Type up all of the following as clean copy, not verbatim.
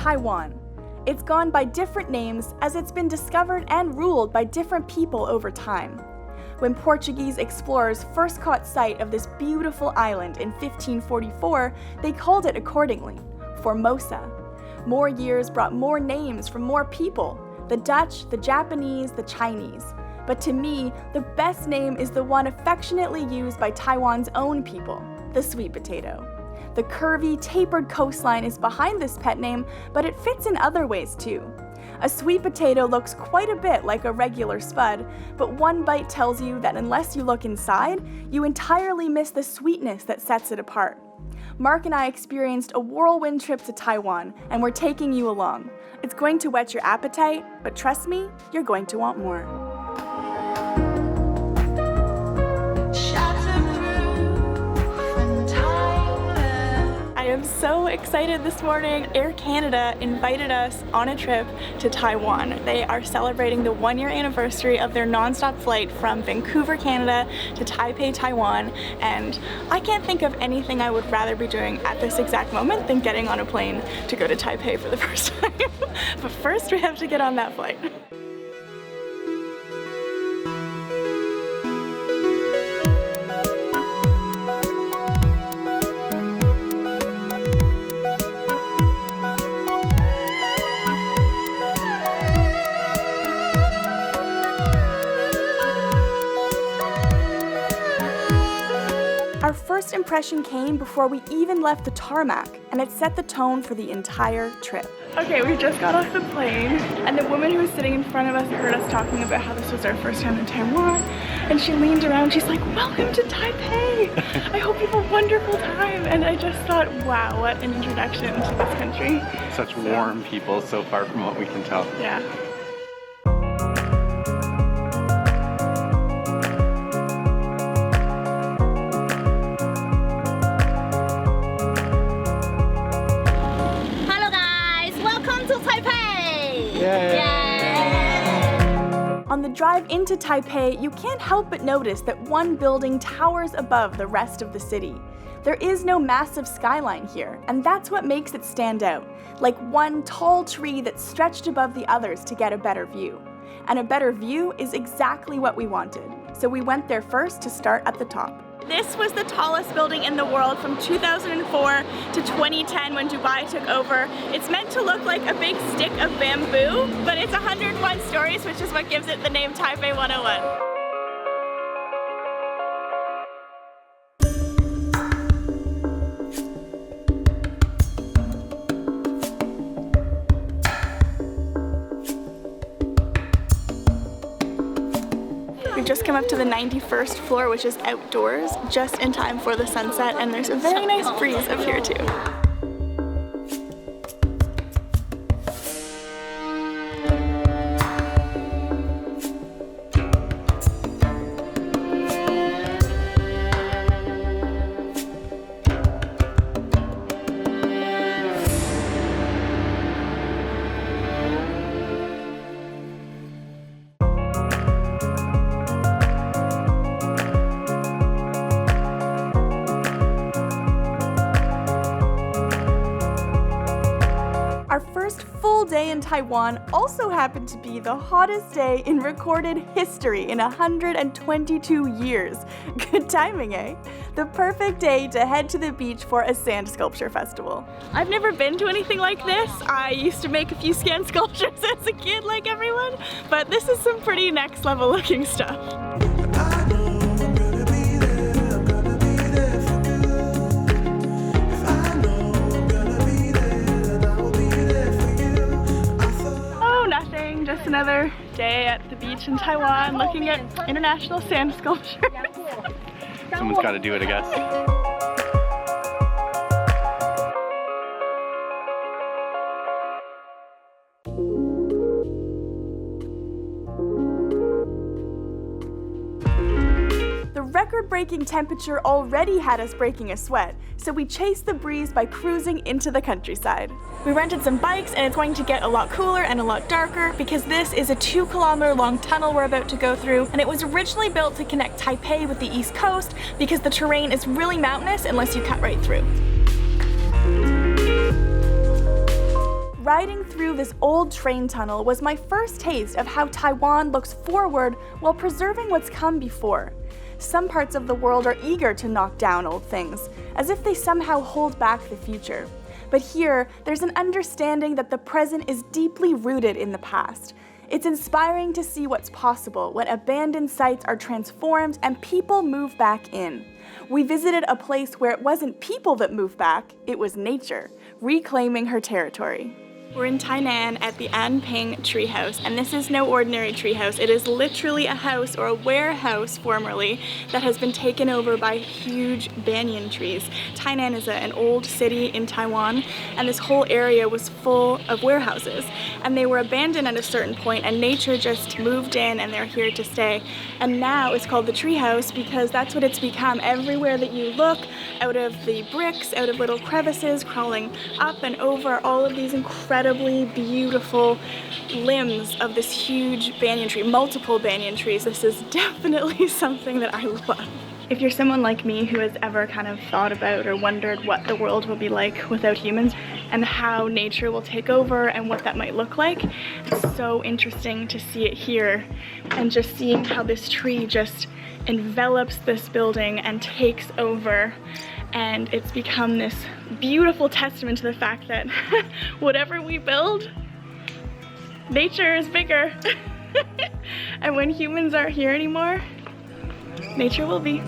Taiwan. It's gone by different names as it's been discovered and ruled by different people over time. When Portuguese explorers first caught sight of this beautiful island in 1544, they called it accordingly, Formosa. More years brought more names from more people, the Dutch, the Japanese, the Chinese. But to me, the best name is the one affectionately used by Taiwan's own people, the sweet potato. The curvy, tapered coastline is behind this pet name, but it fits in other ways too. A sweet potato looks quite a bit like a regular spud, but one bite tells you that unless you look inside, you entirely miss the sweetness that sets it apart. Mark and I experienced a whirlwind trip to Taiwan, and we're taking you along. It's going to whet your appetite, but trust me, you're going to want more. I am so excited this morning. Air Canada invited us on a trip to Taiwan. They are celebrating the 1-year anniversary of their nonstop flight from Vancouver, Canada to Taipei, Taiwan, and I can't think of anything I would rather be doing at this exact moment than getting on a plane to go to Taipei for the first time. But first we have to get on that flight. Our first impression came before we even left the tarmac, and it set the tone for the entire trip. Okay, we just got off the plane, and the woman who was sitting in front of us heard us talking about how this was our first time in Taiwan, and she leaned around, she's like, "Welcome to Taipei! I hope you have a wonderful time." And I just thought, wow, what an introduction to this country. Such warm people so far from what we can tell. Yeah. On the drive into Taipei, you can't help but notice that one building towers above the rest of the city. There is no massive skyline here, and that's what makes it stand out, like one tall tree that's stretched above the others to get a better view. And a better view is exactly what we wanted, so we went there first to start at the top. This was the tallest building in the world from 2004 to 2010 when Dubai took over. It's meant to look like a big stick of bamboo, but it's 101 stories, which is what gives it the name Taipei 101. We've just come up to the 91st floor, which is outdoors, just in time for the sunset, and there's a very nice breeze up here too. Our first full day in Taiwan also happened to be the hottest day in recorded history in 122 years. Good timing, eh? The perfect day to head to the beach for a sand sculpture festival. I've never been to anything like this. I used to make a few sand sculptures as a kid like everyone, but this is some pretty next level looking stuff. Just another day at the beach in Taiwan looking at international sand sculptures. Someone's got to do it, I guess. The record-breaking temperature already had us breaking a sweat, so we chased the breeze by cruising into the countryside. We rented some bikes, and it's going to get a lot cooler and a lot darker because this is a 2-kilometer long tunnel we're about to go through, and it was originally built to connect Taipei with the East Coast because the terrain is really mountainous unless you cut right through. Riding through this old train tunnel was my first taste of how Taiwan looks forward while preserving what's come before. Some parts of the world are eager to knock down old things, as if they somehow hold back the future. But here, there's an understanding that the present is deeply rooted in the past. It's inspiring to see what's possible when abandoned sites are transformed and people move back in. We visited a place where it wasn't people that moved back, it was nature, reclaiming her territory. We're in Tainan at the Anping treehouse, and this is no ordinary treehouse. It is literally a house, or a warehouse formerly, that has been taken over by huge banyan trees. Tainan is an old city in Taiwan, and this whole area was full of warehouses. And they were abandoned at a certain point, and nature just moved in, and they're here to stay. And now it's called the treehouse because that's what it's become. Everywhere that you look, out of the bricks, out of little crevices, crawling up and over all of these incredible beautiful limbs of this huge banyan tree, multiple banyan trees. This is definitely something that I love. If you're someone like me who has ever kind of thought about or wondered what the world will be like without humans and how nature will take over and what that might look like, it's so interesting to see it here and just seeing how this tree just envelops this building and takes over. And it's become this beautiful testament to the fact that whatever we build, nature is bigger. And when humans aren't here anymore, nature will be.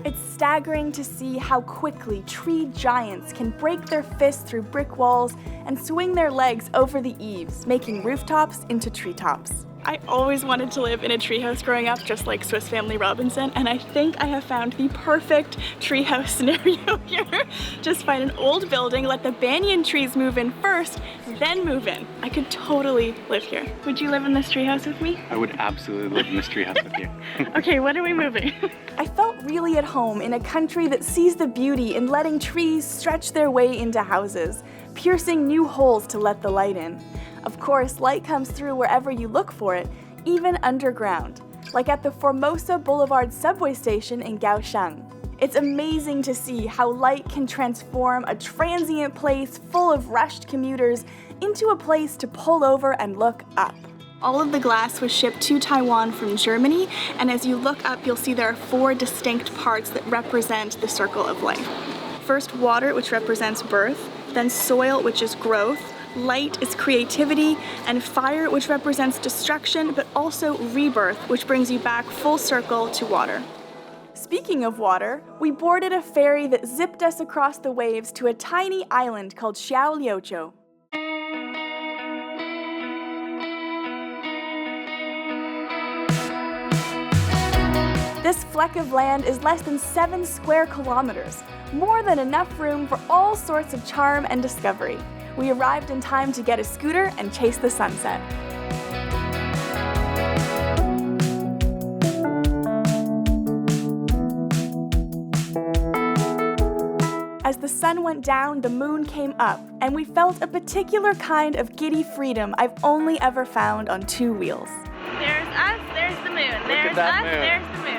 It's staggering to see how quickly tree giants can break their fists through brick walls and swing their legs over the eaves, making rooftops into treetops. I always wanted to live in a treehouse growing up, just like Swiss Family Robinson, and I think I have found the perfect treehouse scenario here. Just find an old building, let the banyan trees move in first, then move in. I could totally live here. Would you live in this treehouse with me? I would absolutely live in this treehouse with you. Okay, when are we moving? I felt really at home in a country that sees the beauty in letting trees stretch their way into houses, piercing new holes to let the light in. Of course, light comes through wherever you look for it, even underground, like at the Formosa Boulevard subway station in Kaohsiung. It's amazing to see how light can transform a transient place full of rushed commuters into a place to pull over and look up. All of the glass was shipped to Taiwan from Germany, and as you look up, you'll see there are 4 distinct parts that represent the circle of life. First, water, which represents birth, then soil, which is growth, light is creativity, and fire, which represents destruction, but also rebirth, which brings you back full circle to water. Speaking of water, we boarded a ferry that zipped us across the waves to a tiny island called Xiaoliuqiu. This fleck of land is less than 7 square kilometers, more than enough room for all sorts of charm and discovery. We arrived in time to get a scooter and chase the sunset. As the sun went down, the moon came up, and we felt a particular kind of giddy freedom I've only ever found on 2 wheels. There's us, there's the moon. There's us, there's the moon.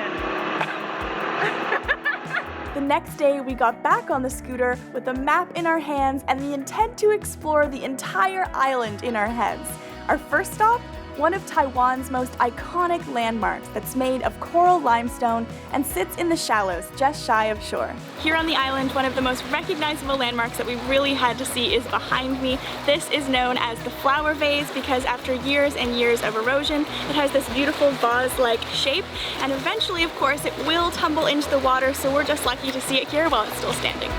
The next day, we got back on the scooter with a map in our hands and the intent to explore the entire island in our heads. Our first stop? One of Taiwan's most iconic landmarks that's made of coral limestone and sits in the shallows just shy of shore. Here on the island, one of the most recognizable landmarks that we really had to see is behind me. This is known as the flower vase because after years and years of erosion, it has this beautiful vase-like shape, and eventually, of course, it will tumble into the water, so we're just lucky to see it here while it's still standing.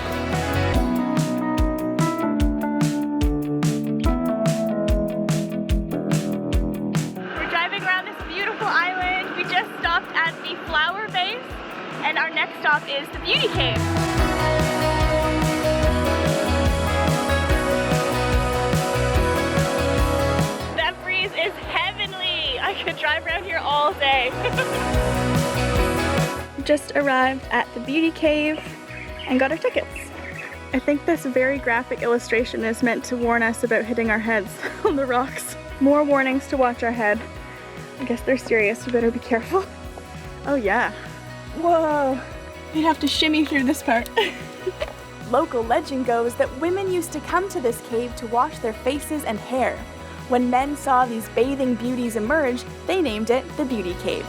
At the flower vase, and our next stop is the beauty cave. That breeze is heavenly. I could drive around here all day. Just arrived at the beauty cave and got our tickets. I think this very graphic illustration is meant to warn us about hitting our heads on the rocks. More warnings to watch our head. I guess they're serious, we better be careful. Oh yeah. Whoa. You'd have to shimmy through this part. Local legend goes that women used to come to this cave to wash their faces and hair. When men saw these bathing beauties emerge, they named it the Beauty Cave.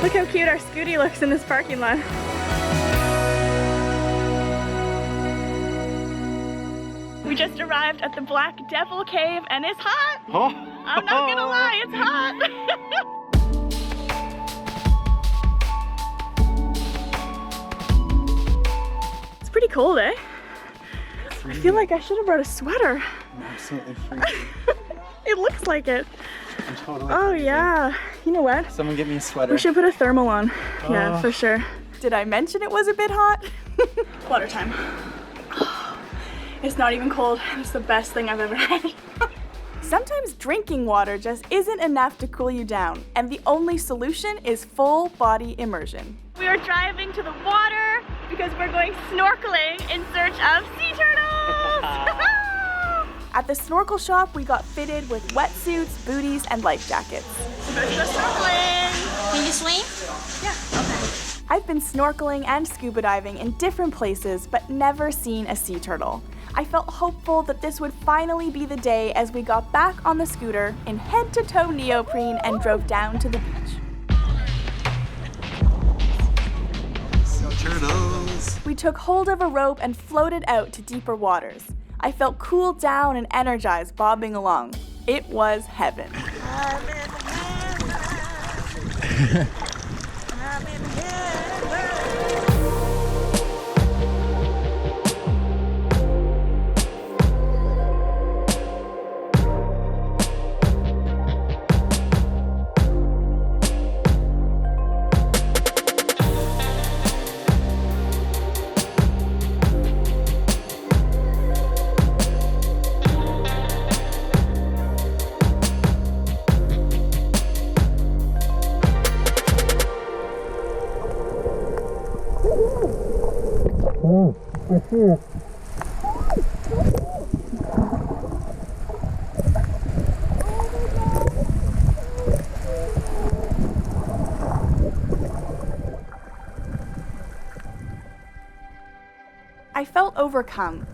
Look how cute our Scooty looks in this parking lot. We just arrived at the Black Devil Cave and it's hot! Oh. I'm not gonna lie, it's hot! It's pretty cold, eh? I feel like I should have brought a sweater. I'm absolutely freezing. It looks like it. I'm totally freezing. Yeah. You know what? Someone get me a sweater. We should put a thermal on. Oh. Yeah, for sure. Did I mention it was a bit hot? Water time. It's not even cold. It's the best thing I've ever had. Sometimes drinking water just isn't enough to cool you down, and the only solution is full body immersion. We are driving to the water because we're going snorkeling in search of sea turtles! At the snorkel shop, we got fitted with wetsuits, booties, and life jackets. Let's go snorkeling! Can you swim? Yeah, okay. I've been snorkeling and scuba diving in different places, but never seen a sea turtle. I felt hopeful that this would finally be the day as we got back on the scooter in head-to-toe neoprene and drove down to the beach. So turtles! We took hold of a rope and floated out to deeper waters. I felt cooled down and energized bobbing along. It was heaven. I felt overcome.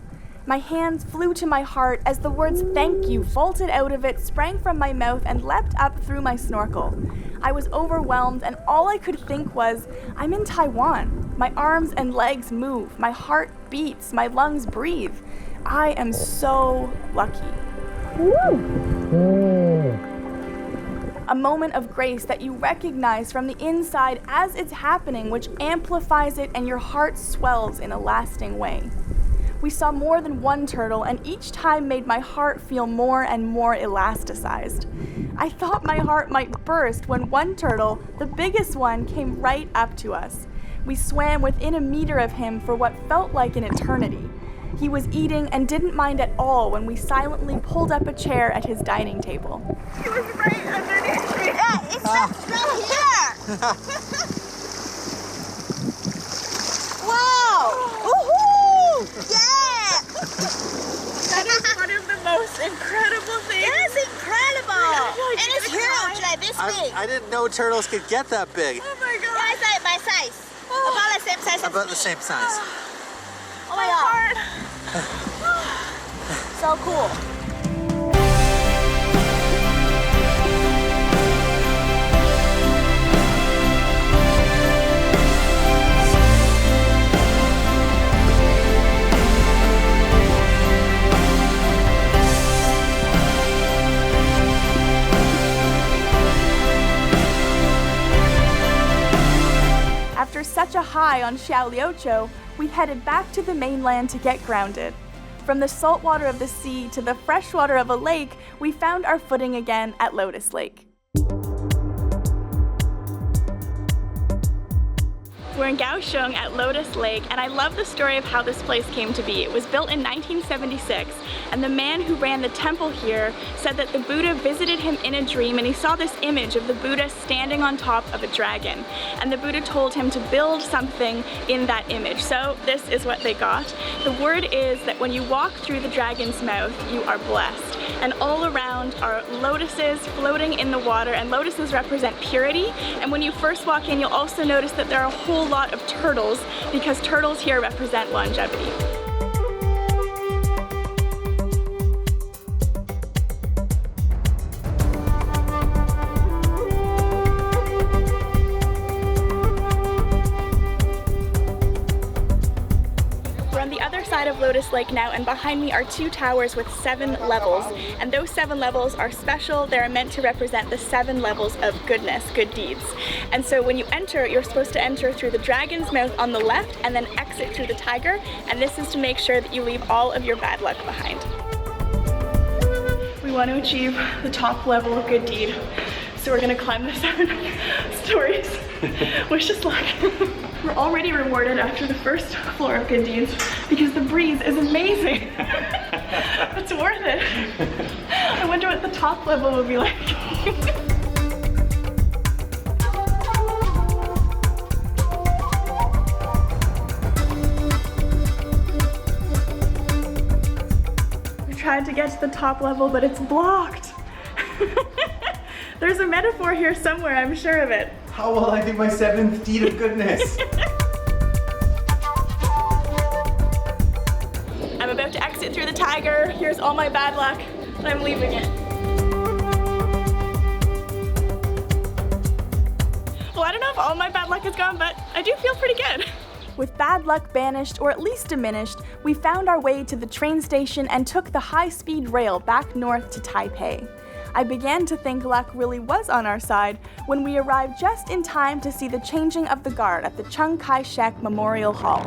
My hands flew to my heart as the words "thank you" vaulted out of it, sprang from my mouth, and leapt up through my snorkel. I was overwhelmed, and all I could think was, I'm in Taiwan. My arms and legs move, my heart beats, my lungs breathe. I am so lucky. A moment of grace that you recognize from the inside as it's happening, which amplifies it and your heart swells in a lasting way. We saw more than one turtle, and each time made my heart feel more and more elasticized. I thought my heart might burst when one turtle, the biggest one, came right up to us. We swam within a meter of him for what felt like an eternity. He was eating and didn't mind at all when we silently pulled up a chair at his dining table. He was right underneath me. Yeah, it's right here. Wow! Woohoo! Yeah! That is one of the most incredible things. It is incredible! And it's huge, like this big. I didn't know turtles could get that big. Oh my god. Yeah, it's like my size. About the same size as About me. the same size. Oh my god. So cool. After such a high on Xiaoliuqiu, we headed back to the mainland to get grounded. From the salt water of the sea to the fresh water of a lake, we found our footing again at Lotus Lake. We're in Kaohsiung at Lotus Lake, and I love the story of how this place came to be. It was built in 1976, and the man who ran the temple here said that the Buddha visited him in a dream, and he saw this image of the Buddha standing on top of a dragon. And the Buddha told him to build something in that image. So this is what they got. The word is that when you walk through the dragon's mouth, you are blessed. And all around are lotuses floating in the water, and lotuses represent purity. And when you first walk in, you'll also notice that there are a whole lot of turtles, because turtles here represent longevity. Of Lotus Lake now, and behind me are 2 towers with 7 levels, and those 7 levels are special. They're meant to represent the 7 levels of goodness, good deeds. And so when you enter, you're supposed to enter through the dragon's mouth on the left and then exit through the tiger, and this is to make sure that you leave all of your bad luck behind. We want to achieve the top level of good deed, so we're going to climb the 7 stories. Wish us luck. We're already rewarded after the first floor of good deeds because the breeze is amazing. It's worth it. I wonder what the top level will be like. We tried to get to the top level, but it's blocked. There's a metaphor here somewhere, I'm sure of it. How will I do my 7th deed of goodness? I'm about to exit through the tiger. Here's all my bad luck, and I'm leaving it. Well, I don't know if all my bad luck is gone, but I do feel pretty good. With bad luck banished, or at least diminished, we found our way to the train station and took the high-speed rail back north to Taipei. I began to think luck really was on our side when we arrived just in time to see the changing of the guard at the Chiang Kai-shek Memorial Hall.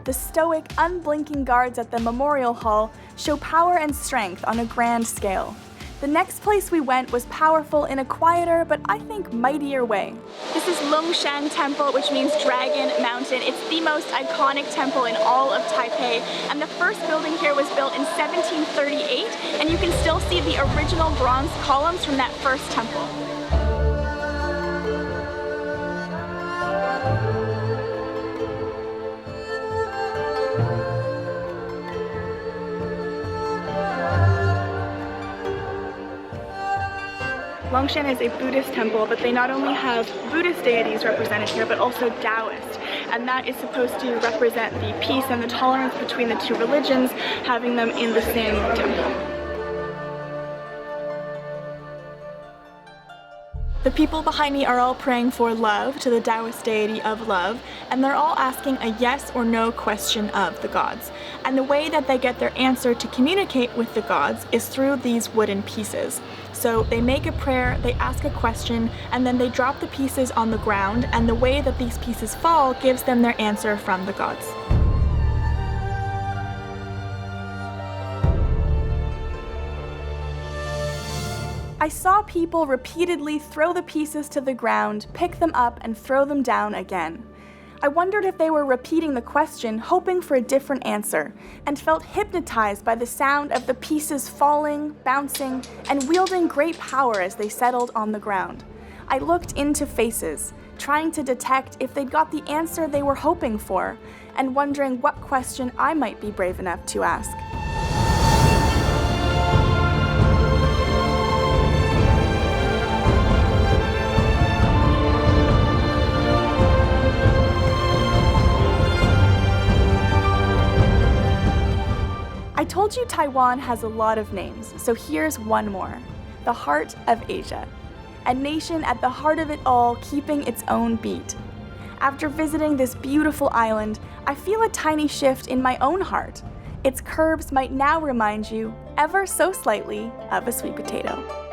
The stoic, unblinking guards at the Memorial Hall show power and strength on a grand scale. The next place we went was powerful in a quieter, but I think mightier way. This is Longshan Temple, which means Dragon Mountain. It's the most iconic temple in all of Taipei, and the first building here was built in 1738, and you can still see the original bronze columns from that first temple. Longshan is a Buddhist temple, but they not only have Buddhist deities represented here, but also Taoist. And that is supposed to represent the peace and the tolerance between the 2 religions, having them in the same temple. The people behind me are all praying for love to the Taoist deity of love, and they're all asking a yes or no question of the gods. And the way that they get their answer to communicate with the gods is through these wooden pieces. So they make a prayer, they ask a question, and then they drop the pieces on the ground, and the way that these pieces fall gives them their answer from the gods. I saw people repeatedly throw the pieces to the ground, pick them up, and throw them down again. I wondered if they were repeating the question, hoping for a different answer, and felt hypnotized by the sound of the pieces falling, bouncing, and wielding great power as they settled on the ground. I looked into faces, trying to detect if they'd got the answer they were hoping for, and wondering what question I might be brave enough to ask. I told you Taiwan has a lot of names, so here's one more. The Heart of Asia. A nation at the heart of it all, keeping its own beat. After visiting this beautiful island, I feel a tiny shift in my own heart. Its curves might now remind you, ever so slightly, of a sweet potato.